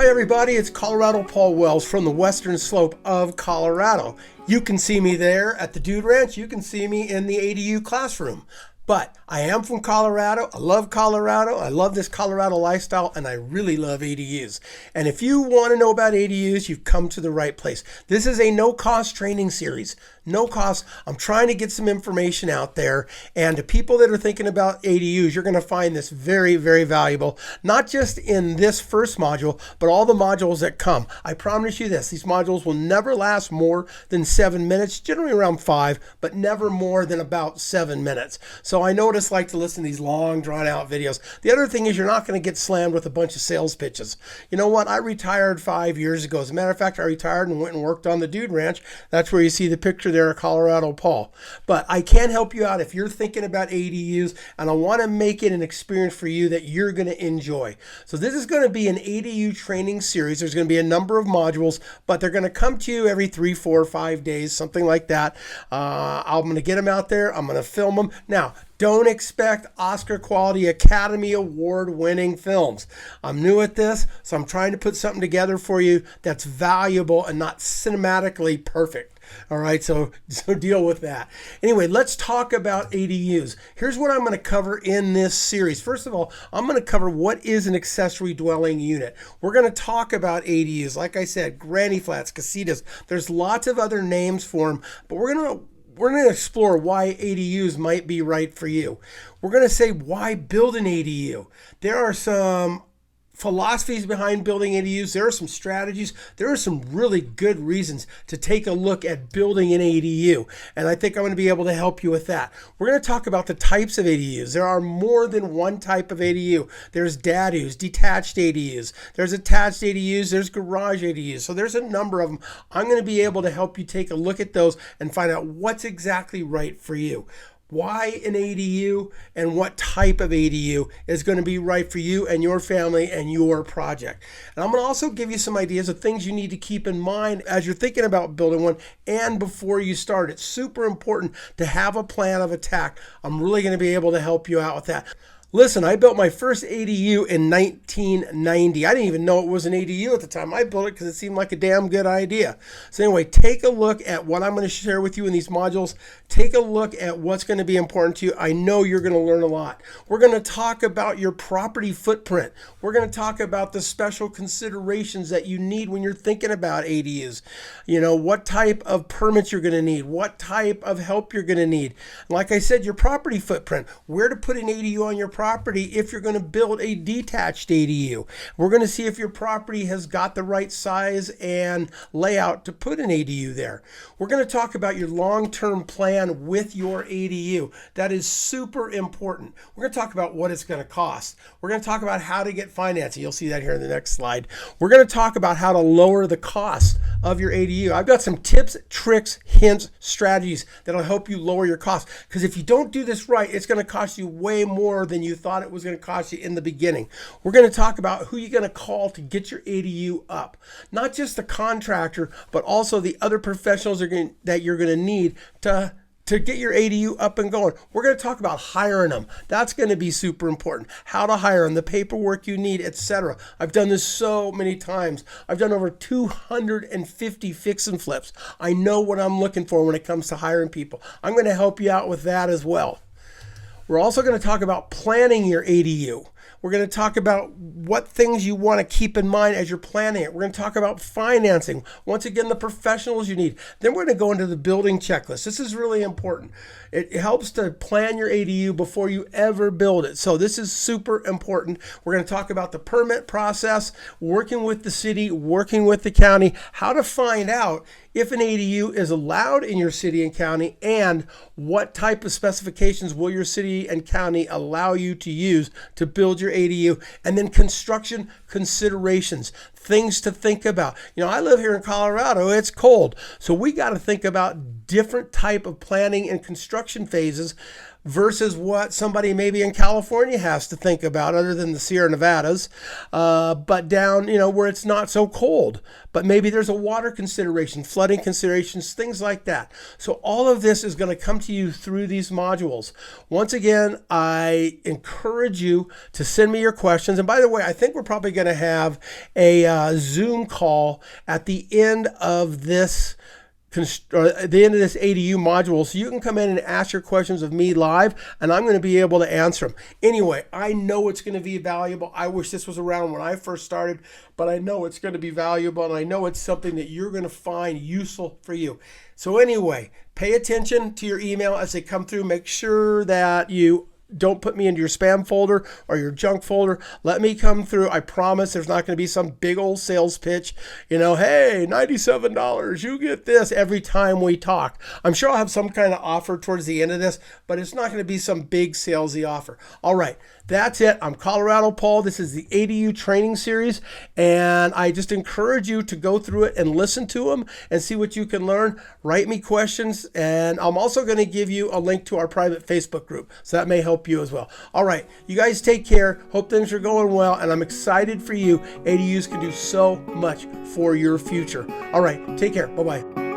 everybody, it's Colorado Paul Wells from the western slope of Colorado. You can see me there at the Dude Ranch. You can see me in the ADU classroom. But I am from Colorado. I love Colorado. I love this Colorado lifestyle, and I really love ADUs. And if you want to know about ADUs, you've come to the right place. This is a no-cost training series. No cost. I'm trying to get some information out there. And to people that are thinking about ADUs, you're going to find this very, very valuable, not just in this first module, but all the modules that come. I promise you this, these modules will never last more than 7 minutes, generally around 5, but never more than about 7 minutes. So I know what it's like to listen to these long, drawn-out videos. The other thing is you're not going to get slammed with a bunch of sales pitches. You know what? I retired 5 years ago. As a matter of fact, I retired and went and worked on the Dude Ranch. That's where you see the picture there of Colorado Paul. But I can help you out if you're thinking about ADUs, and I want to make it an experience for you that you're going to enjoy. So this is going to be an ADU training series. There's going to be a number of modules, but they're going to come to you every 3, 4, 5 days, something like that. I'm going to get them out there. I'm going to film them. Now, don't expect Oscar quality Academy Award winning films. I'm new at this, so I'm trying to put something together for you that's valuable and not cinematically perfect. All right, so deal with that. Anyway, let's talk about ADUs. Here's what I'm going to cover in this series. First of all, I'm going to cover what is an accessory dwelling unit. We're going to talk about ADUs. Like I said, granny flats, casitas. There's lots of other names for them, but we're going to explore why ADUs might be right for you. We're going to say why build an ADU. There are some philosophies behind building ADUs. There are some strategies. There are some really good reasons to take a look at building an ADU. And I think I'm going to be able to help you with that. We're going to talk about the types of ADUs. There are more than one type of ADU. There's DADUs, detached ADUs. There's attached ADUs. There's garage ADUs. So there's a number of them. I'm going to be able to help you take a look at those and find out what's exactly right for you. Why an ADU and what type of ADU is going to be right for you and your family and your project. And I'm going to also give you some ideas of things you need to keep in mind as you're thinking about building one and before you start. It's super important to have a plan of attack. I'm really going to be able to help you out with that. Listen, I built my first ADU in 1990. I didn't even know it was an ADU at the time. I built it because it seemed like a damn good idea. So anyway, take a look at what I'm going to share with you in these modules. Take a look at what's going to be important to you. I know you're going to learn a lot. We're going to talk about your property footprint. We're going to talk about the special considerations that you need when you're thinking about ADUs. You know, what type of permits you're going to need, what type of help you're going to need. Like I said, your property footprint, where to put an ADU on your property if you're going to build a detached ADU. We're going to see if your property has got the right size and layout to put an ADU there. We're going to talk about your long-term plan with your ADU. That is super important. We're going to talk about what it's going to cost. We're going to talk about how to get financing. You'll see that here in the next slide. We're going to talk about how to lower the cost of your ADU. I've got some tips, tricks, hints, strategies that'll help you lower your costs. Because if you don't do this right, it's going to cost you way more than you thought it was going to cost you in the beginning. We're going to talk about who you're going to call to get your ADU up. Not just the contractor, but also the other professionals that you're going to need to get your ADU up and going. We're going to talk about hiring them. That's going to be super important. How to hire them, the paperwork you need, etc. I've done this so many times. I've done over 250 fix and flips. I know what I'm looking for when it comes to hiring people. I'm going to help you out with that as well. We're also going to talk about planning your ADU. We're going to talk about what things you want to keep in mind as you're planning it. We're going to talk about financing. Once again, the professionals you need. Then we're going to go into the building checklist. This is really important. It helps to plan your ADU before you ever build it. So this is super important. We're going to talk about the permit process, working with the city, working with the county, how to find out if an ADU is allowed in your city and county, and what type of specifications will your city and county allow you to use to build your ADU, and then construction considerations, things to think about. You know, I live here in Colorado, it's cold. So we got to think about different type of planning and construction phases versus what somebody maybe in California has to think about, other than the Sierra Nevadas, but down, where it's not so cold. But maybe there's a water consideration, flooding considerations, things like that. So all of this is going to come to you through these modules. Once again, I encourage you to send me your questions. And by the way, I think we're probably going to have a Zoom call at the end of this at the end of this ADU module, so you can come in and ask your questions of me live, and I'm going to be able to answer them. Anyway, I know it's going to be valuable. I wish this was around when I first started, but I know it's going to be valuable, and I know it's something that you're going to find useful for you. So anyway, pay attention to your email as they come through. Make sure that you don't put me into your spam folder or your junk folder. Let me come through. I promise there's not going to be some big old sales pitch. Hey, $97, you get this every time we talk. I'm sure I'll have some kind of offer towards the end of this, but it's not going to be some big salesy offer. All right, that's it. I'm Colorado Paul. This is the ADU training series, and I just encourage you to go through it and listen to them and see what you can learn. Write me questions, and I'm also going to give you a link to our private Facebook group, so that may help you as well. All right, you guys take care. Hope things are going well, and I'm excited for you. ADUs can do so much for your future. All right, take care. Bye-bye.